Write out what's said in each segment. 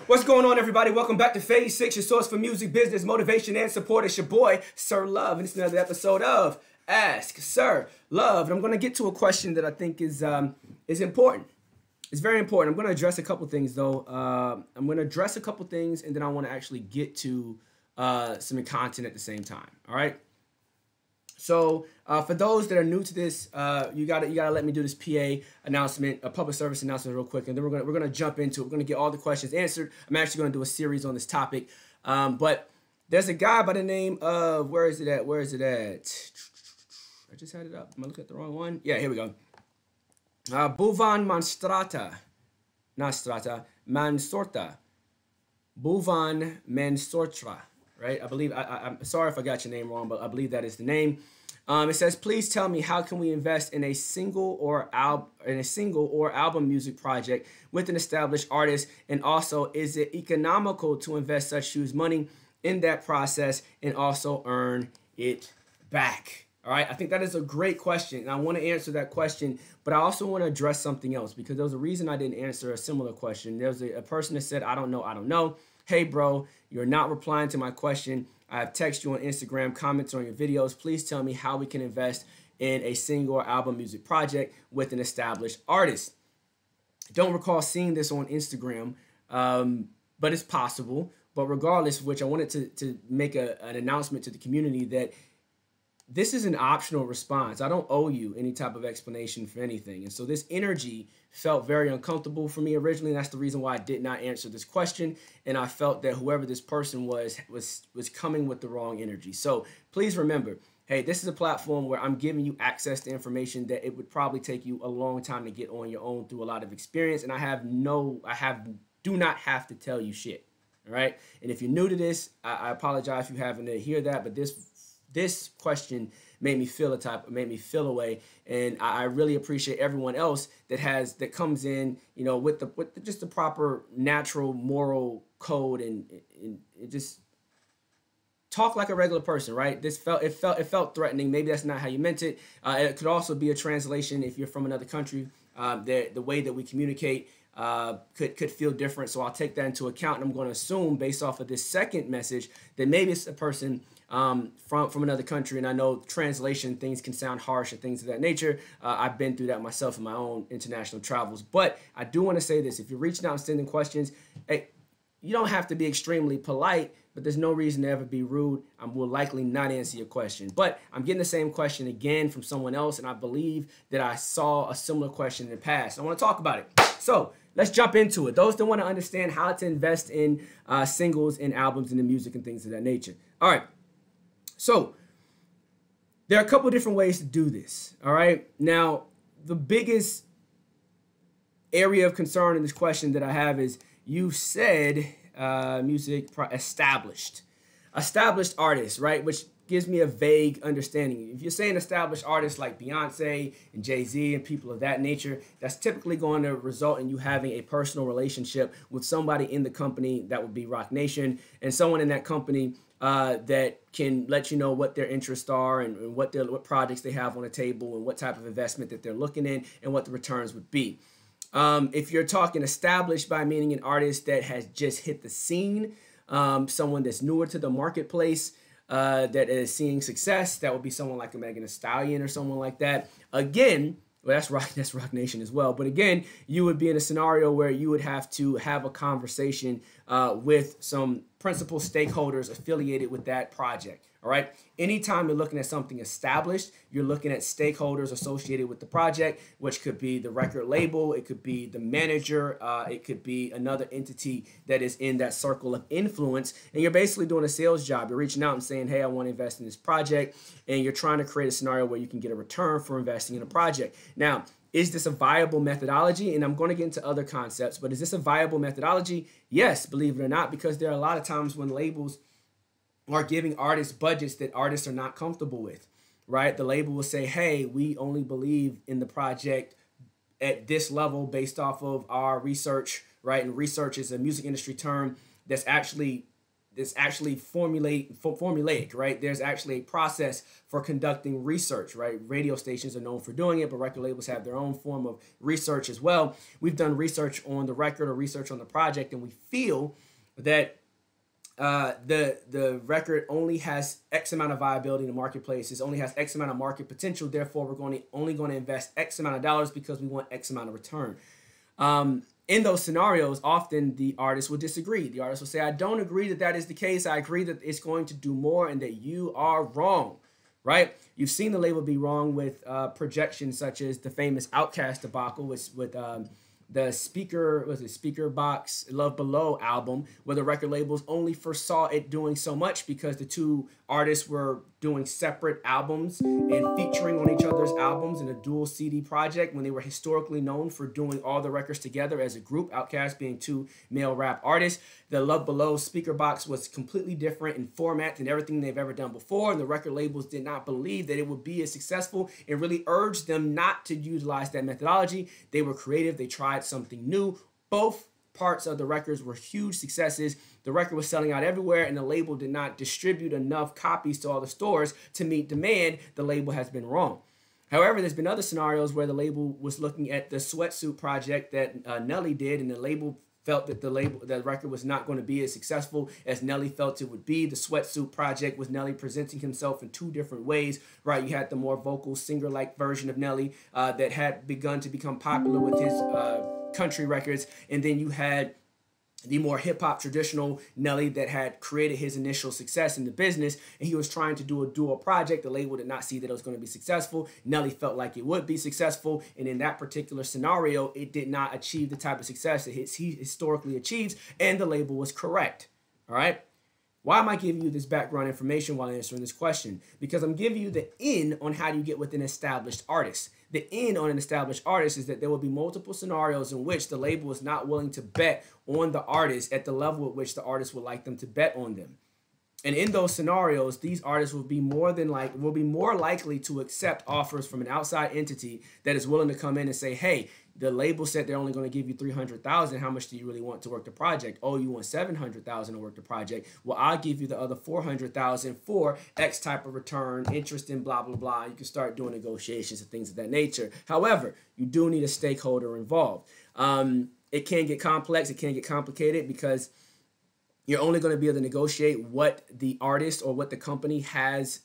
What's going on, everybody? Welcome back to Phase 6, your source for music, business, motivation, and support. It's your boy, Sir Love, and it's another episode of Ask Sir Love. And I'm going to get to a question that I think is important. It's very important. I'm going to address a couple things, though. I'm going to address a couple things, and then I want to actually get to some content at the same time. All right? So for those that are new to this, you gotta let me do this PA announcement, a public service announcement, real quick, and then we're gonna jump into it. We're gonna get all the questions answered. I'm actually gonna do a series on this topic, but there's a guy by the name of where is it at? I just had it up. Am I looking at the wrong one? Yeah, here we go. Buvan Mansorta. Buvan Mansortra. Right, I believe I'm sorry if I got your name wrong, but I believe that is the name. It says, please tell me, how can we invest in a single or album music project with an established artist, and also is it economical to invest such huge money in that process and also earn it back? All right, I think that is a great question, and I want to answer that question, but I also want to address something else, because there was a reason I didn't answer a similar question. There was a person that said, I don't know. Hey, bro, you're not replying to my question. I have texted you on Instagram, comments on your videos. Please tell me how we can invest in a single or album music project with an established artist. I don't recall seeing this on Instagram, but it's possible. But regardless of which, I wanted to make an announcement to the community that this is an optional response. I don't owe you any type of explanation for anything. And so this energy felt very uncomfortable for me originally. And that's the reason why I did not answer this question. And I felt that whoever this person was coming with the wrong energy. So please remember, hey, this is a platform where I'm giving you access to information that it would probably take you a long time to get on your own through a lot of experience. And I do not have to tell you shit. All right. And if you're new to this, I apologize if you haven't to hear that, but this question made me feel a way, and I really appreciate everyone else that comes in, you know, with just the proper natural moral code and just talk like a regular person, right? It felt threatening. Maybe that's not how you meant it. It could also be a translation if you're from another country. The way that we communicate could feel different. So I'll take that into account, and I'm going to assume, based off of this second message, that maybe it's a person from another country. And I know translation, things can sound harsh and things of that nature. I've been through that myself in my own international travels. But I do want to say this: if you're reaching out and sending questions, hey, you don't have to be extremely polite, but there's no reason to ever be rude. I will likely not answer your question. But I'm getting the same question again from someone else, and I believe that I saw a similar question in the past. I want to talk about it. So let's jump into it. Those that want to understand how to invest in singles and albums and the music and things of that nature. All right. So there are a couple different ways to do this. All right. Now, the biggest area of concern in this question that I have is, you said established artists, right? Which gives me a vague understanding. If you're saying established artists like Beyonce and Jay-Z and people of that nature, that's typically going to result in you having a personal relationship with somebody in the company. That would be Roc Nation, and someone in that company that can let you know what their interests are and what projects they have on the table and what type of investment that they're looking in and what the returns would be. If you're talking established, by meaning an artist that has just hit the scene, someone that's newer to the marketplace, that is seeing success, that would be someone like a Megan Thee Stallion or someone like that. Again, well, that's Roc Nation as well. But again, you would be in a scenario where you would have to have a conversation with some principal stakeholders affiliated with that project. All right. Anytime you're looking at something established, you're looking at stakeholders associated with the project, which could be the record label, it could be the manager, it could be another entity that is in that circle of influence. And you're basically doing a sales job. You're reaching out and saying, hey, I want to invest in this project. And you're trying to create a scenario where you can get a return for investing in a project. Now, is this a viable methodology? And I'm going to get into other concepts, but is this a viable methodology? Yes, believe it or not, because there are a lot of times when labels are giving artists budgets that artists are not comfortable with, right? The label will say, hey, we only believe in the project at this level based off of our research, right? And research is a music industry term that's actually it's actually formulaic, right? There's actually a process for conducting research, right? Radio stations are known for doing it, but record labels have their own form of research as well. We've done research on the record or research on the project, and we feel that the record only has X amount of viability in the marketplace. It only has X amount of market potential. Therefore, we're only going to invest X amount of dollars because we want X amount of return. In those scenarios, often the artist will disagree. The artist will say, I don't agree that that is the case. I agree that it's going to do more and that you are wrong, right? You've seen the label be wrong with projections such as the famous Outkast debacle with the Speaker Box Love Below album, where the record labels only foresaw it doing so much because the two artists were doing separate albums and featuring on each other's albums in a dual CD project when they were historically known for doing all the records together as a group, Outkast being two male rap artists. The Love Below Speaker Box was completely different in format than everything they've ever done before, and the record labels did not believe that it would be as successful and really urged them not to utilize that methodology. They were creative. They tried something new. Both parts of the records were huge successes. The record was selling out everywhere, and the label did not distribute enough copies to all the stores to meet demand. The label has been wrong. However, there's been other scenarios where the label was looking at the Sweatsuit project that Nelly did, and the label felt that the record was not going to be as successful as Nelly felt it would be. The Sweatsuit project was Nelly presenting himself in two different ways, right? You had the more vocal singer-like version of Nelly that had begun to become popular with his country records, and then you had the more hip-hop traditional Nelly that had created his initial success in the business, and he was trying to do a dual project. The label did not see that it was going to be successful. Nelly felt like it would be successful, and in that particular scenario, it did not achieve the type of success that he historically achieves, and the label was correct. All right? Why am I giving you this background information while answering this question? Because I'm giving you the in on how you get with an established artist. The in on an established artist is that there will be multiple scenarios in which the label is not willing to bet on the artist at the level at which the artist would like them to bet on them. And in those scenarios, these artists will be more likely to accept offers from an outside entity that is willing to come in and say, hey, the label said they're only going to give you $300,000. How much do you really want to work the project? Oh, you want $700,000 to work the project? Well, I'll give you the other $400,000 for X type of return, interest in blah, blah, blah. You can start doing negotiations and things of that nature. However, you do need a stakeholder involved. It can get complex. It can get complicated because you're only going to be able to negotiate what the artist or what the company has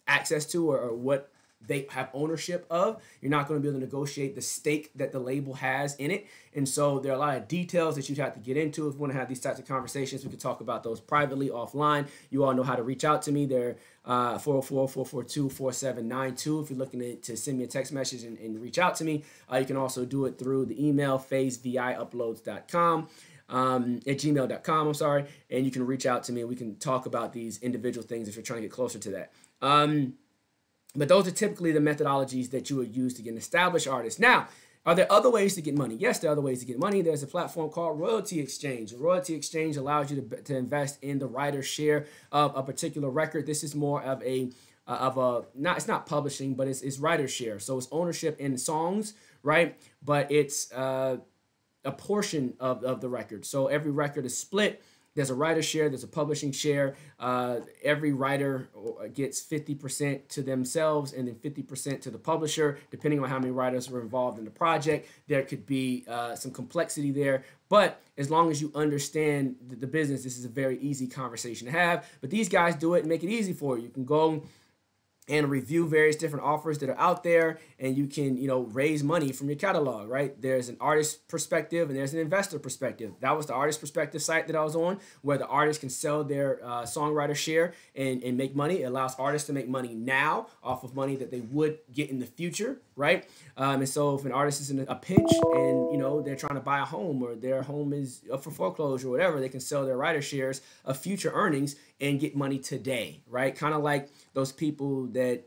access to or what they have ownership of. You're not going to be able to negotiate the stake that the label has in it. And so there are a lot of details that you'd have to get into. If you want to have these types of conversations, we could talk about those privately offline. You all know how to reach out to me. They're 404-442-4792. If you're looking to send me a text message and reach out to me, you can also do it through the email, phaseviuploads.com. At gmail.com, I'm sorry, and you can reach out to me and we can talk about these individual things if you're trying to get closer to that. But those are typically the methodologies that you would use to get an established artist. Now, are there other ways to get money? Yes, there are other ways to get money. There's a platform called Royalty Exchange. A Royalty Exchange allows you to invest in the writer's share of a particular record. This is more of it's not publishing, but it's writer's share. So it's ownership in songs, right? But it's a portion of the record. So every record is split. There's a writer share, there's a publishing share. Every writer gets 50% to themselves and then 50% to the publisher, depending on how many writers were involved in the project. There could be some complexity there. But as long as you understand the business, this is a very easy conversation to have. But these guys do it and make it easy for you. You can go and review various different offers that are out there, and you can, raise money from your catalog, right? There's an artist perspective and there's an investor perspective. That was the artist perspective site that I was on, where the artist can sell their songwriter share and make money. It allows artists to make money now off of money that they would get in the future, right? And so if an artist is in a pinch and, they're trying to buy a home or their home is up for foreclosure or whatever, they can sell their writer shares of future earnings and get money today, right? Kind of like those people that,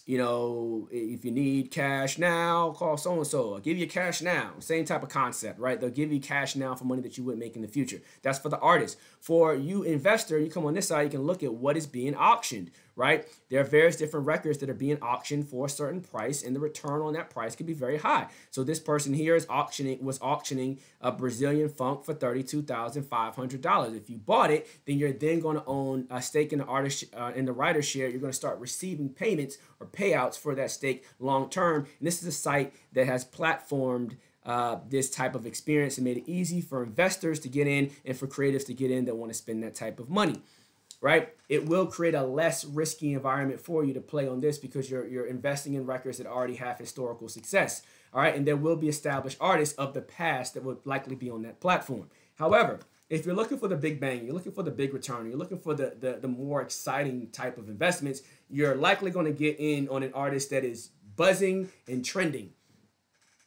if you need cash now, call so-and-so. I'll give you cash now. Same type of concept, right? They'll give you cash now for money that you would make in the future. That's for the artist. For you investor, you come on this side, you can look at what is being auctioned, right? There are various different records that are being auctioned for a certain price, and the return on that price could be very high. So this person here was auctioning a Brazilian funk for $32,500. If you bought it, then you're then going to own a stake in the artist in the writer's share. You're going to start receiving payments or payouts for that stake long term. And this is a site that has platformed this type of experience and made it easy for investors to get in and for creatives to get in that want to spend that type of money, right? It will create a less risky environment for you to play on this because you're investing in records that already have historical success, all right? And there will be established artists of the past that would likely be on that platform. However, if you're looking for the big bang, you're looking for the big return, you're looking for the more exciting type of investments, you're likely going to get in on an artist that is buzzing and trending.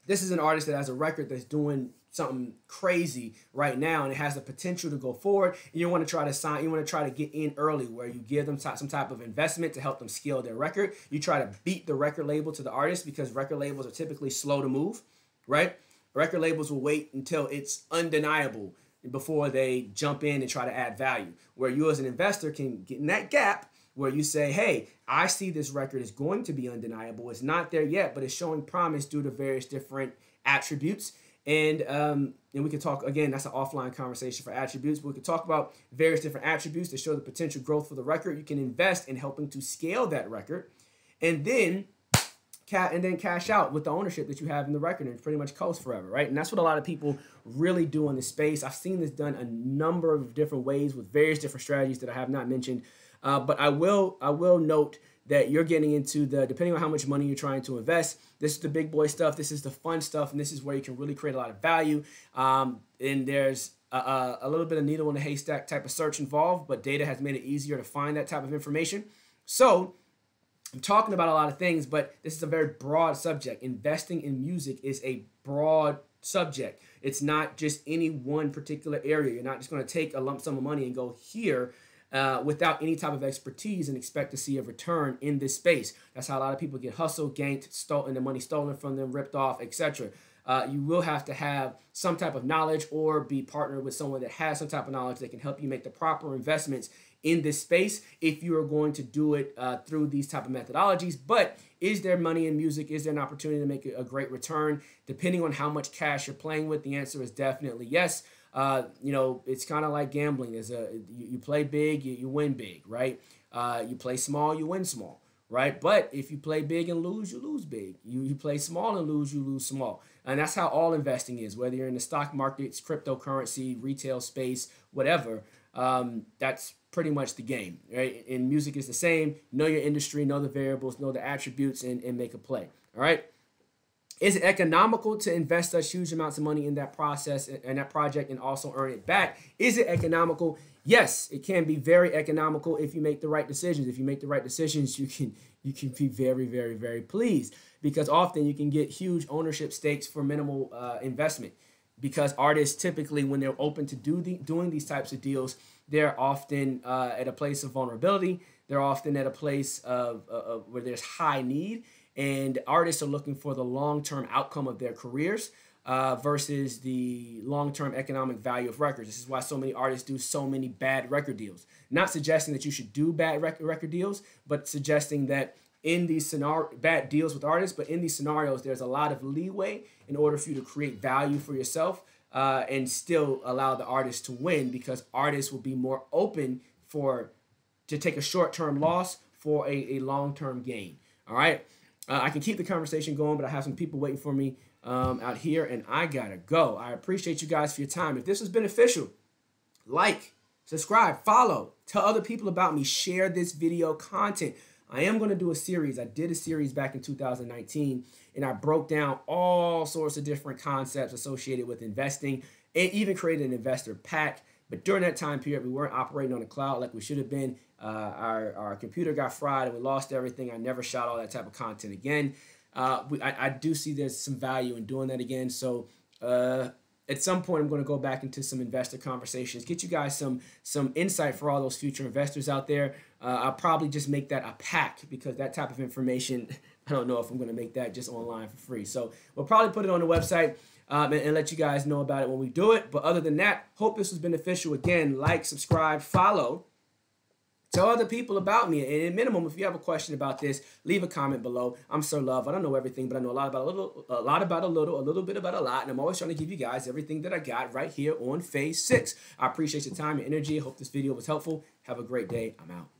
This is an artist that has a record that's doing something crazy right now, and it has the potential to go forward. And you want to try to sign, you want to try to get in early, where you give them some type of investment to help them scale their record. You try to beat the record label to the artist because record labels are typically slow to move, right? Record labels will wait until it's undeniable before they jump in and try to add value. Where you as an investor can get in that gap where you say, hey, I see this record is going to be undeniable. It's not there yet, but it's showing promise due to various different attributes. And we can talk, again, that's an offline conversation for attributes, but we can talk about various different attributes that show the potential growth for the record. You can invest in helping to scale that record and then cash out with the ownership that you have in the record and pretty much coast forever, right? And that's what a lot of people really do in this space. I've seen this done a number of different ways with various different strategies that I have not mentioned. But I will note that you're getting into depending on how much money you're trying to invest, this is the big boy stuff, this is the fun stuff, and this is where you can really create a lot of value. And there's a little bit of needle in the haystack type of search involved, but data has made it easier to find that type of information. So I'm talking about a lot of things, but this is a very broad subject. Investing in music is a broad subject. It's not just any one particular area. You're not just going to take a lump sum of money and go here without any type of expertise and expect to see a return in this space. That's how a lot of people get hustled, ganked, stolen, the money stolen from them, ripped off, etc. You will have to have some type of knowledge or be partnered with someone that has some type of knowledge that can help you make the proper investments in this space if you are going to do it through these type of methodologies. But is there money in music? Is there an opportunity to make a great return? Depending on how much cash you're playing with, the answer is definitely yes. It's kind of like gambling. You play big, you win big, right? You play small, you win small, right? But if you play big and lose, you lose big. You play small and lose, you lose small. And that's how all investing is, whether you're in the stock markets, cryptocurrency, retail space, whatever. That's pretty much the game, right? And music is the same. Know your industry, know the variables, know the attributes, and make a play, all right? Is it economical to invest such huge amounts of money in that process and that project and also earn it back? Is it economical? Yes, it can be very economical if you make the right decisions. If you make the right decisions, you can be very, very, very pleased, because often you can get huge ownership stakes for minimal investment. Because artists typically, when they're open to doing these types of deals, they're often at a place of vulnerability. They're often at a place of where there's high need. And artists are looking for the long-term outcome of their careers versus the long-term economic value of records. This is why so many artists do so many bad record deals. Not suggesting that you should do bad record deals, but suggesting that in these bad deals with artists, but in these scenarios, there's a lot of leeway in order for you to create value for yourself and still allow the artist to win, because artists will be more open to take a short-term loss for a long-term gain. All right. I can keep the conversation going, but I have some people waiting for me out here, and I gotta go. I appreciate you guys for your time. If this was beneficial, like, subscribe, follow, tell other people about me, share this video content. I am going to do a series. I did a series back in 2019, and I broke down all sorts of different concepts associated with investing and even created an investor pack. But during that time period, we weren't operating on the cloud like we should have been. Our computer got fried and we lost everything. I never shot all that type of content again. I do see there's some value in doing that again. So at some point, I'm going to go back into some investor conversations, get you guys some insight for all those future investors out there. I'll probably just make that a pack, because that type of information, I don't know if I'm going to make that just online for free. So we'll probably put it on the website and let you guys know about it when we do it. But other than that, hope this was beneficial. Again, like, subscribe, follow. Tell other people about me. And at minimum, if you have a question about this, leave a comment below. I'm Sir Love. I don't know everything, but I know a lot about a little, a little bit about a lot. And I'm always trying to give you guys everything that I got right here on Phase 6. I appreciate your time and energy. I hope this video was helpful. Have a great day. I'm out.